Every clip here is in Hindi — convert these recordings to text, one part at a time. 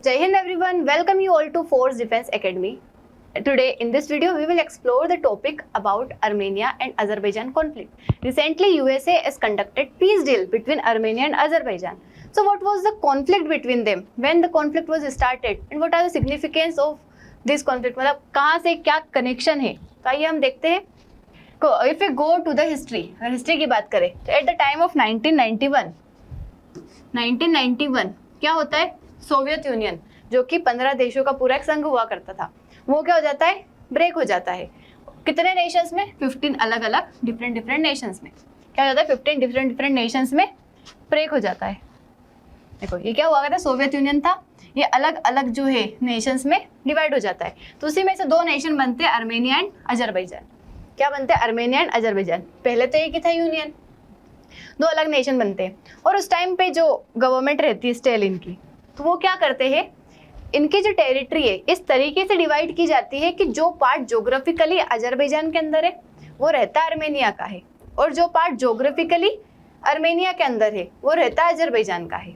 Jai Hind everyone, welcome you all to Force Defense Academy. Today in this video we will explore the topic about Armenia and Azerbaijan conflict. Recently USA has conducted peace deal between Armenia and Azerbaijan. So what was the conflict between them? When the conflict was started and what are the significance of this conflict? मतलब कहाँ से क्या connection है? तो आइए हम देखते हैं. If we go to the history, अगर हिस्ट्री की बात करें तो at the time of 1991 क्या होता है? सोवियत यूनियन जो कि 15 देशों का पूरा एक संघ हुआ करता था, वो क्या हो जाता है? ब्रेक हो जाता है. कितने नेशंस में? 15 अलग अलग डिफरेंट नेशंस में क्या हो जाता है? 15 डिफरेंट नेशंस में ब्रेक हो जाता है. देखो ये क्या हुआ करता है? सोवियत यूनियन था, ये अलग अलग जो है नेशंस में डिवाइड हो जाता है. तो उसी में से दो नेशन बनते हैं, आर्मेनिया एंड अजरबैजान. क्या बनते हैं? Armenia and Azerbaijan. पहले तो एक ही था यूनियन, दो अलग नेशन बनते हैं. और उस टाइम पे जो गवर्नमेंट रहती है स्टालिन की, तो वो क्या करते हैं, इनकी जो टेरिटरी है इस तरीके से डिवाइड की जाती है कि जो पार्ट ज्योग्राफिकली अजरबैजान के अंदर है वो रहता है आर्मेनिया का है, और जो पार्ट ज्योग्राफिकली आर्मेनिया के अंदर है वो रहता है अजरबैजान का है.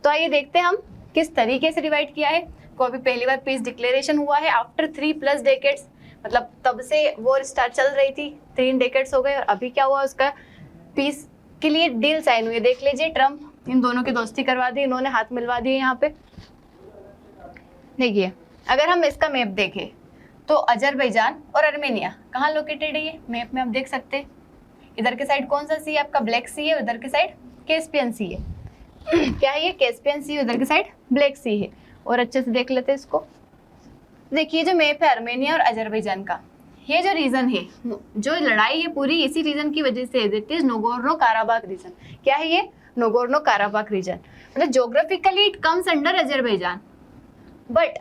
तो आइए देखते हैं हम किस तरीके से डिवाइड किया है. को अभी पहली बार पीस डिक्लेरेशन हुआ है आफ्टर 3+ डेकेड्स, मतलब तब से वॉर स्टार्ट चल रही थी, 3 डेकेड्स हो गए और अभी क्या हुआ, उसका पीस के लिए डील साइन हुई. देख लीजिए, ट्रम्प इन दोनों की दोस्ती करवा दी, इन्होंने हाथ मिलवा दिए. यहाँ पे देखिए, अगर हम इसका मैप देखें तो अजरबैजान और आर्मेनिया कहाँ लोकेटेड है, ये मैप में आप देख सकते हैं. इधर के साइड कौन सा सी है? आपका ब्लैक सी है, उधर के साइड कैस्पियन सी है. क्या है ये? कैस्पियन सी, उधर के साइड ब्लैक सी है. और अच्छे से देख लेते हैं इसको. देखिए जो मैप है आर्मेनिया और अजरबैजान का, ये जो रीजन है, जो लड़ाई है पूरी इसी रीजन की वजह से, that is Nagorno Karabakh region. क्या है ये? Nagorno Karabakh region. मतलब geographically it comes under Azerbaijan, but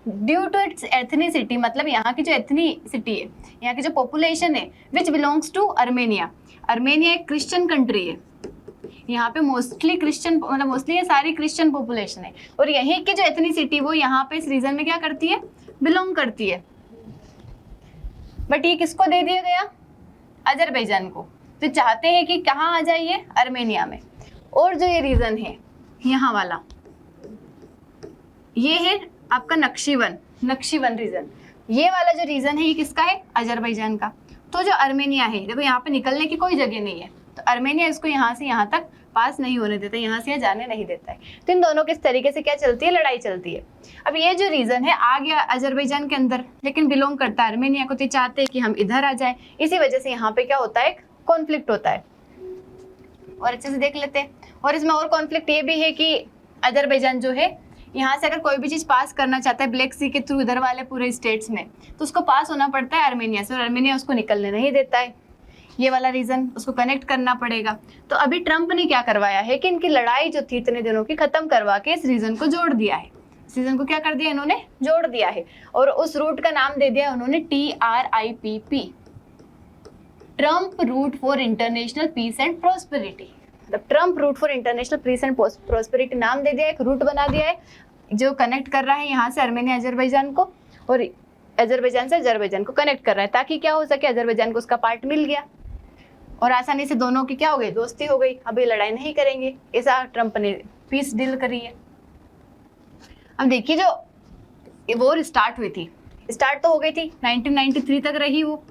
due to its ethnicity, मतलब यहाँ की जो एथनिसिटी है, यहाँ की जो पॉपुलेशन है, which belongs to Armenia. Armenia एक क्रिश्चियन कंट्री है, यहाँ पे मोस्टली क्रिश्चियन, मतलब मोस्टली ये सारी क्रिश्चियन पॉपुलेशन है, और यहीं की जो एथनिसिटी वो यहाँ पे इस रीजन में क्या करती है? बिलोंग करती है. बट ये किसको दे दिया गया? अजरबैजान को. तो चाहते हैं कि कहाँ आ जाइए? आर्मेनिया में. और जो ये रीजन है यहाँ वाला, ये है आपका नक्शीवन रीजन. ये वाला जो रीजन है ये किसका है? अजरबैजान का. तो जो आर्मेनिया है, देखो यहाँ पे निकलने की कोई जगह नहीं है, तो आर्मेनिया इसको यहाँ से यहाँ तक पास नहीं होने देता, यहाँ से यहाँ जाने नहीं देता है. तो इन दोनों किस तरीके से क्या चलती है? लड़ाई चलती है. अब ये जो रीजन है आ गया अजरबैजान के अंदर, लेकिन बिलोंग करता है आर्मेनिया को, तो चाहते हैं कि हम इधर आ जाए. इसी वजह से यहाँ पे क्या होता है? कॉन्फ्लिक्ट होता है. और अच्छे से देख लेते हैं. और इसमें और कॉन्फ्लिक्ट ये भी है कि अजरबैजान जो है, यहाँ से अगर कोई भी चीज पास करना चाहता है ब्लैक सी के थ्रू इधर वाले पूरे स्टेट्स में, तो उसको पास होना पड़ता है आर्मेनिया से, और आर्मेनिया उसको निकलने नहीं देता है. ये वाला रीजन उसको कनेक्ट करना पड़ेगा. तो अभी ट्रम्प ने क्या करवाया है कि इनकी लड़ाई जो थी इतने दिनों की, खत्म करवा के इस रीजन को जोड़ दिया है. इस रीजन को क्या कर दिया इन्होंने? जोड़ दिया है. और उस रूट का नाम दे दिया उन्होंने TRIPP, Trump route for international peace and prosperity. मतलब Trump route for international peace and prosperity नाम दे दिया, एक रूट बना दिया है जो कनेक्ट कर रहा है यहाँ से आर्मेनिया अजरबैजान को, और अजरबैजान से अजरबैजान को कनेक्ट कर रहा है, ताकि क्या हो सके, अजरबैजान को उसका पार्ट मिल गया और आसानी से दोनों की क्या हो गई? दोस्ती हो गई. अभी लड़ाई नहीं करेंगे, ऐसा ट्रम्प ने पीस डील करी है. अब देखिए जो वॉर स्टार्ट हुई थी, स्टार्ट तो हो गई थी 1993 तक रही वो,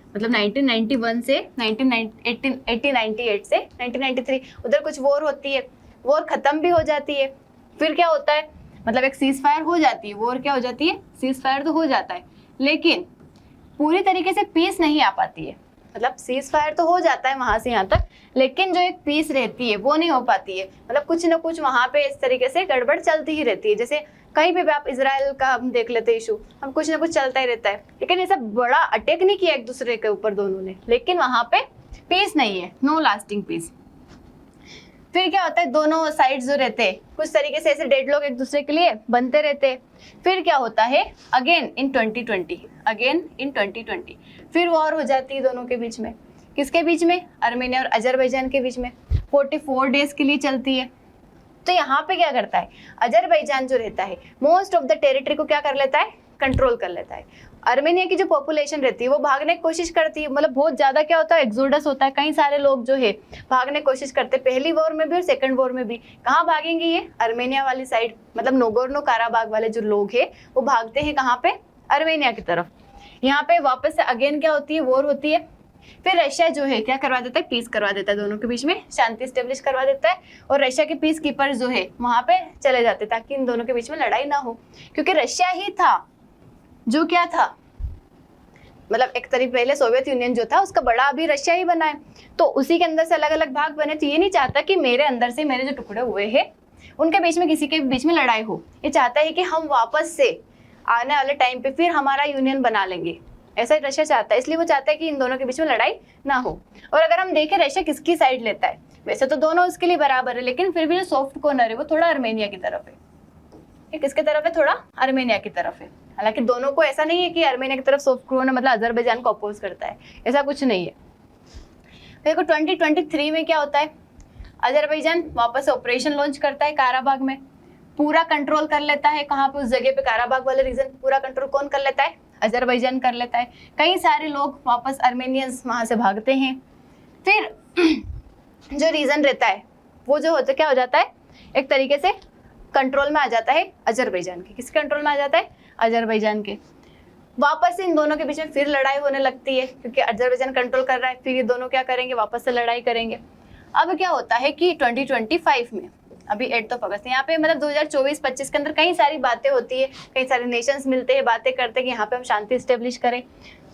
मतलब 1991 से 1898 से 1993 उधर कुछ वॉर होती है, वॉर खत्म भी हो जाती है. फिर क्या होता है, मतलब एक सीज फायर हो जाती है, वॉर क्या हो जाती है? सीज फायर तो हो जाता है, लेकिन पूरी तरीके से पीस नहीं आ पाती है. मतलब सीज फायर तो हो जाता है वहां से यहाँ तक, लेकिन जो एक पीस रहती है वो नहीं हो पाती है. मतलब कुछ ना कुछ वहां पे इस तरीके से गड़बड़ चलती ही रहती है. जैसे कहीं पे भी आप इजराइल का हम देख लेते हैं इशू, हम कुछ ना कुछ चलता ही रहता है, लेकिन ऐसा बड़ा अटैक नहीं किया एक दूसरे के ऊपर दोनों ने, लेकिन वहां पे पीस नहीं है, नो लास्टिंग पीस. फिर क्या होता है, दोनों साइड्स जो रहते हैं कुछ तरीके से ऐसे डेडलॉक एक दूसरे के लिए बनते रहते हैं. फिर क्या होता है, अगेन इन 2020 फिर वॉर हो जाती है दोनों के बीच में. किसके बीच में? आर्मेनिया और अजरबैजान के बीच में. 44 डेज के लिए चलती है. तो यहाँ पे क्या करता है, अजरबैजान जो रहता है मोस्ट ऑफ द टेरिटरी को क्या कर लेता है? कंट्रोल कर लेता है। आर्मेनिया की जो पॉपुलेशन रहती है वो भागने की कोशिश करती है, मतलब बहुत ज्यादा क्या होता है, एक्सोडस होता है, कई सारे लोग जो है भागने की कोशिश करते हैं, पहली वॉर में भी और सेकंड वॉर में भी। कहाँ भागेंगे ये? आर्मेनिया वाली साइड, मतलब नोगोर्नो काराबाग वाले जो लोग हैं वो भागते हैं कहाँ पे? आर्मेनिया की तरफ। यहाँ पे वापस से अगेन क्या होती है? वॉर होती है। फिर रशिया जो है क्या करवा देता है? पीस करवा देता है, दोनों के बीच में शांति स्टेब्लिश करवा देता है, और रशिया के पीस कीपर जो है वहां पे चले जाते हैं ताकि इन दोनों के बीच में लड़ाई ना हो, क्योंकि रशिया ही था जो क्या था, मतलब एक तरीके पहले सोवियत यूनियन जो था उसका बड़ा अभी रशिया ही बना है, तो उसी के अंदर से अलग अलग भाग बने। तो ये नहीं चाहता कि मेरे अंदर से मेरे जो टुकड़े हुए हैं उनके बीच में किसी के बीच में लड़ाई हो। ये चाहता है कि हम वापस से आने वाले टाइम पे फिर हमारा यूनियन बना लेंगे, ऐसा ही रशिया चाहता है। इसलिए वो चाहता है कि इन दोनों के बीच में लड़ाई ना हो। और अगर हम देखें रशिया किसकी साइड लेता है, वैसे तो दोनों उसके लिए बराबर है, लेकिन फिर भी जो सॉफ्ट कॉर्नर है वो थोड़ा आर्मेनिया की तरफ है। ये किसके तरफ है? थोड़ा आर्मेनिया की तरफ है। हालांकि दोनों को ऐसा नहीं है कि आर्मेनिया की तरफ सॉफ्ट कॉर्नर मतलब अजरबैजान को अपोज करता है, ऐसा कुछ नहीं है। देखो 2023 में क्या होता है, अजरबैजान वापस से ऑपरेशन लॉन्च करता है काराबाग में, पूरा कंट्रोल कर लेता है। कहाँ पे? उस जगह पे काराबाग वाले रीजन पूरा कंट्रोल कौन कर लेता है? अजरबैजान कर लेता है। कई सारे लोग वापस आर्मेनियंस वहां से भागते हैं। फिर जो रीजन रहता है वो जो होता क्या हो जाता है, एक तरीके से कंट्रोल में आ जाता है अजरबैजान के। किसके कंट्रोल में आ जाता है? अजरबैजान के। वापस से इन दोनों के बीच में फिर लड़ाई होने लगती है, क्योंकि अजरबैजान कंट्रोल कर रहा है। फिर ये दोनों क्या करेंगे? वापस से लड़ाई करेंगे। अब क्या होता है कि 2025 में अभी 8 अगस्त यहाँ पे मतलब 2024-25 के अंदर कई सारी बातें होती है, कई सारे नेशंस मिलते हैं, बातें करते हैं कि यहाँ पे हम शांति स्टेब्लिश करें।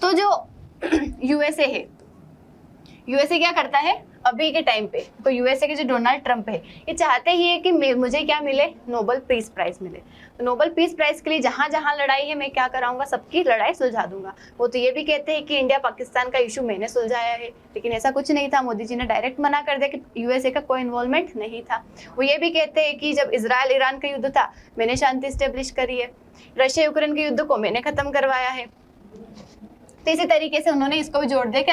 तो जो यूएसए है, यूएसए क्या करता है अभी के टाइम पे? तो यूएसए के जो डोनाल्ड ट्रंप है ये चाहते ही है कि मुझे क्या मिले? नोबेल पीस प्राइज मिले। तो नोबेल पीस प्राइज के लिए जहां जहां लड़ाई है मैं क्या कराऊंगा? सबकी लड़ाई सुलझा दूंगा। वो तो ये भी कहते हैं कि इंडिया पाकिस्तान का इशू मैंने सुलझाया है, लेकिन ऐसा कुछ नहीं था। मोदी जी ने डायरेक्ट मना कर दिया कि यूएसए का कोई इन्वॉल्वमेंट नहीं था। वो ये भी कहते हैं कि जब इजराइल ईरान का युद्ध था मैंने शांति स्टेब्लिश करी है, रशिया यूक्रेन के युद्ध को मैंने खत्म करवाया है। तो इसी तरीके से उन्होंने इसको भी जोड़ दिया कि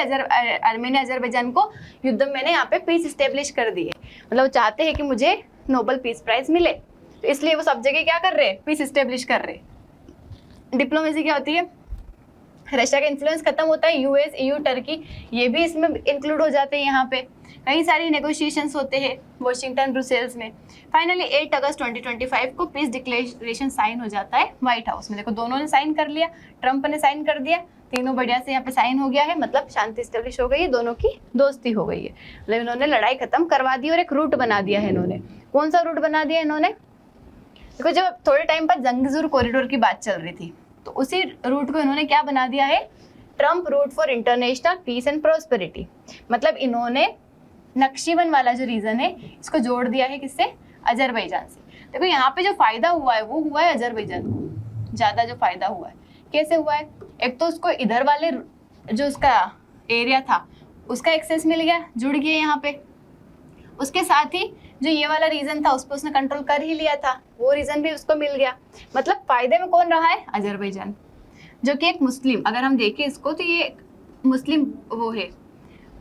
आर्मेनिया अजरबैजान को युद्ध में मैंने यहाँ पे पीस स्टेब्लिश कर दी है। मतलब वो चाहते हैं कि मुझे नोबेल पीस प्राइज मिले, तो इसलिए वो सब जगह क्या कर रहे हैं? पीस स्टेब्लिश कर रहे हैं। डिप्लोमेसी क्या होती है? रशिया का इन्फ्लुएंस खत्म होता है, यूएस, ईयू, टर्की ये भी इसमें इंक्लूड हो जाते हैं। यहाँ पे कई सारी नेगोशिएशंस होते हैं वाशिंगटन, ब्रुसेल्स में। फाइनली 8 अगस्त 2025 को पीस डिक्लेरेशन साइन हो जाता है व्हाइट हाउस में। देखो दोनों ने साइन कर लिया, ट्रंप ने साइन कर दिया, तीनों बढ़िया से यहाँ पे साइन हो गया है, मतलब शांति स्टेब्लिश हो गई है, दोनों की दोस्ती हो गई है, मतलब इन्होंने लड़ाई खत्म करवा दी और एक रूट बना दिया है इन्होंने। कौन सा रूट बना दिया इन्होंने? देखो जब थोड़े टाइम बाद जंगजुर कॉरिडोर की बात चल रही थी तो उसी रूट को इन्होंने क्या बना दिया है? Trump route for international peace and prosperity. मतलब इन्होंने नक्शीबन वाला जो रीजन है इसको जोड़ दिया है किससे? अजरबैजान से। देखो यहाँ पे जो फायदा हुआ है वो हुआ है अजरबैजान को, ज्यादा जो फायदा हुआ है कैसे हुआ है? एक तो उसको इधर वाले जो उसका एरिया था उसका एक्सेस मिल गया, जुड़ गया यहाँ पे। उसके साथ ही जो ये वाला रीजन था उस पर उसने कंट्रोल कर ही लिया था, वो रीजन भी उसको मिल गया। मतलब फायदे में कौन रहा है? अजरबैजान, जो कि एक मुस्लिम, अगर हम देखें इसको तो ये मुस्लिम वो है,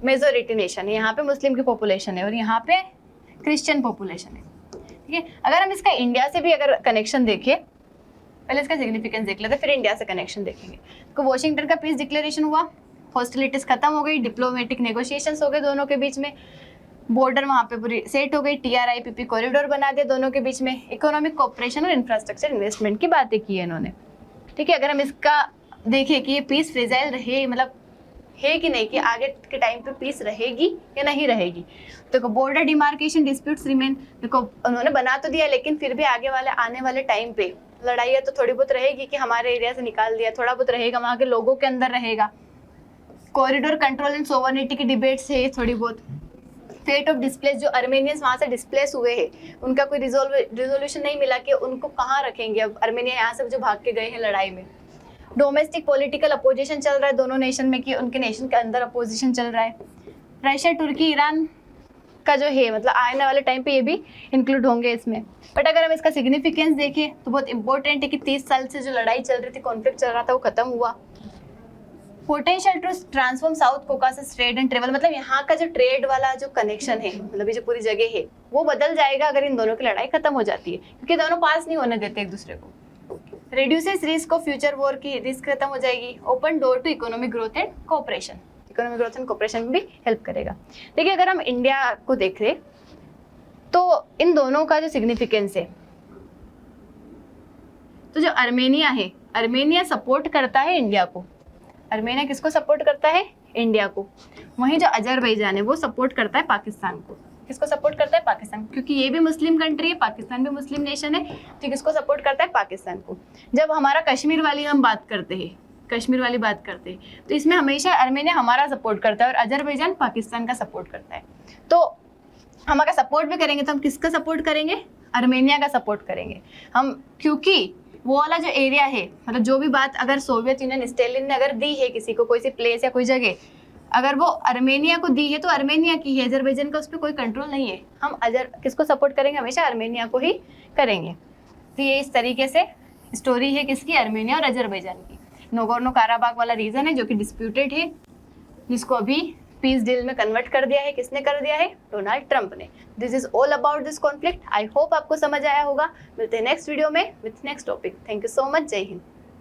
मेजोरिटी नेशन है। यहाँ पे मुस्लिम की पॉपुलेशन है और यहाँ पे क्रिश्चियन पॉपुलेशन है। ठीक है, अगर हम इसका इंडिया से भी अगर कनेक्शन देखें, पहले इसका सिग्निफिकेंस देख लेते हैं फिर इंडिया से कनेक्शन देखेंगे। तो वॉशिंगटन का पीस डिक्लेरेशन हुआ, हॉस्टिलिटीज खत्म हो गई, डिप्लोमेटिक नेगोशिएशंस हो गए दोनों के बीच में, बॉर्डर वहाँ पे पूरी सेट हो गई, TRIPP कॉरिडोर बना दिया दोनों के बीच में, इकोनॉमिक कोऑपरेशन और इंफ्रास्ट्रक्चर इन्वेस्टमेंट की बातें की है इन्होंने। ठीक है, अगर हम इसका देखें कि ये पीस फ्रेजाइल रहे, मतलब है कि नहीं, कि आगे के टाइम पे पीस रहेगी या नहीं रहेगी। तो बॉर्डर डिमार्केशन डिस्प्यूट्स रिमेन, देखो उन्होंने बना तो दिया लेकिन फिर भी आगे वाले आने वाले टाइम पे लड़ाइयाँ तो थोड़ी बहुत रहेगी कि हमारे एरिया से निकाल दिया, थोड़ा बहुत रहेगा वहाँ के लोगों के अंदर रहेगा। कॉरिडोर कंट्रोल एंड सोवर्निटी की डिबेट्स है थोड़ी बहुत। फेट ऑफ डिस्प्लेस, जो अर्मेनियंस वहाँ से डिस्प्लेस हुए हैं उनका कोई रिजोल्यूशन नहीं मिला कि उनको कहाँ रखेंगे। अब अर्मेनिया यहाँ से जो भाग के गए हैं लड़ाई में। डोमेस्टिक पॉलिटिकल अपोजिशन चल रहा है दोनों नेशन में कि उनके नेशन के अंदर अपोजिशन चल रहा है। रशिया, तुर्की, ईरान का जो है मतलब आने वाले टाइम पे ये भी इंक्लूड होंगे इसमें। बट अगर हम इसका सिग्निफिकेंस देखें तो बहुत इंपॉर्टेंट है कि 30 साल से जो लड़ाई चल रही थी, कॉन्फ्लिक्ट चल रहा था, वो खत्म हुआ। Potential to transform South Caucasus trade and travel, मतलब यहाँ का जो ट्रेड वाला जो कनेक्शन है, मतलब ये जो पूरी जगह है वो बदल जाएगा अगर इन दोनों की लड़ाई खत्म हो जाती है, क्योंकि दोनों पास नहीं होने देते एक दूसरे को। Reduces risk of future war की रिस्क खत्म हो जाएगी, open door to economic growth and cooperation, economic growth and cooperation में भी हेल्प करेगा। देखिए अगर हम इंडिया को देख रहे तो इन दोनों का जो सिग्निफिकेंस है, तो जो अर्मेनिया है, अर्मेनिया सपोर्ट करता है इंडिया को, अर्मेनिया किसको सपोर्ट करता है? इंडिया को। वहीं जो अजरबैजान है वो सपोर्ट करता है पाकिस्तान को। किसको सपोर्ट करता है? पाकिस्तान, क्योंकि ये भी मुस्लिम कंट्री है, पाकिस्तान भी मुस्लिम नेशन है, तो किसको सपोर्ट करता है? पाकिस्तान को। जब हमारा कश्मीर वाली हम बात करते हैं, कश्मीर वाली बात करते हैं, तो इसमें हमेशा अर्मेनिया हमारा सपोर्ट करता है और अजरबैजान पाकिस्तान का सपोर्ट करता है। तो हम अगर सपोर्ट भी करेंगे तो हम किसका सपोर्ट करेंगे? अर्मेनिया का सपोर्ट करेंगे हम, क्योंकि वो वाला जो एरिया है, मतलब जो भी बात अगर सोवियत यूनियन स्टालिन ने अगर दी है किसी को, कोई सी प्लेस या कोई जगह, अगर वो अर्मेनिया को दी है तो अर्मेनिया की है, अजरबैजान का उस पर कोई कंट्रोल नहीं है। हम किसको सपोर्ट करेंगे? हमेशा अर्मेनिया को ही करेंगे। तो ये इस तरीके से स्टोरी है किसकी? अर्मेनिया और अजरबैजान की। नगोर्नो काराबाग वाला रीजन है जो कि डिस्प्यूटेड है, जिसको अभी पीस डील में कन्वर्ट कर दिया है। किसने कर दिया है? डोनाल्ड ट्रंप ने। This is all about this conflict. I hope आपको समझ आया होगा। मिलते हैं नेक्स्ट वीडियो में with next topic. Thank you so much. जय हिंद।